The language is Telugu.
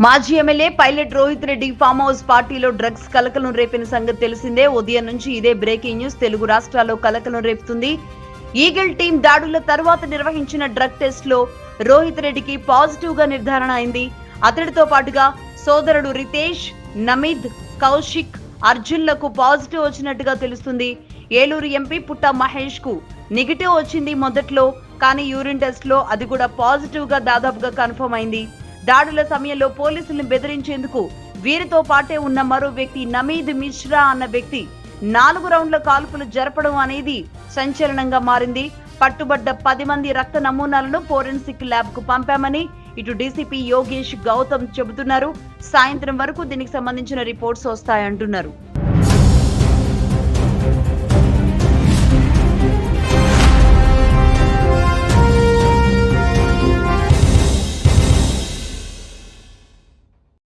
మాజీ MLA pilot Rohit Reddy farm house పార్టీలో డ్రగ్స్ కలకలం రేపిన సంగతి తెలిసిందే. ఉదయం నుంచి ఇదే బ్రేకింగ్ న్యూస్ తెలుగు రాష్ట్రాల్లో కలకలం రేపుతుంది. ఈగిల్ టీం దాడుల తర్వాత నిర్వహించిన డ్రగ్ టెస్ట్ లో రోహిత్ రెడ్డికి పాజిటివ్ గా నిర్ధారణ అయింది. అతడితో పాటుగా సోదరుడు రితేష్, నమిద్, కౌశిక్, అర్జున్లకు పాజిటివ్ వచ్చినట్టుగా తెలుస్తుంది. ఏలూరు ఎంపీ పుట్ట మహేష్ కు నెగిటివ్ వచ్చింది మొదట్లో, కానీ యూరిన్ టెస్ట్ లో అది కూడా పాజిటివ్ గా దాదాపుగా కన్ఫర్మ్ అయింది. దాడుల సమయంలో పోలీసులను బెదిరించేందుకు వీరితో పాటే ఉన్న మరో వ్యక్తి నమీద్ మిశ్రా అన్న వ్యక్తి 4 రౌండ్ల కాల్పులు జరపడం అనేది సంచలనంగా మారింది. పట్టుబడ్డ 10 మంది రక్త నమూనాలను ఫోరెన్సిక్ ల్యాబ్ కు పంపామని ఇటు డీసీపీ యోగేష్ గౌతమ్ చెబుతున్నారు. సాయంత్రం వరకు దీనికి సంబంధించిన రిపోర్ట్స్ వస్తాయంటున్నారు.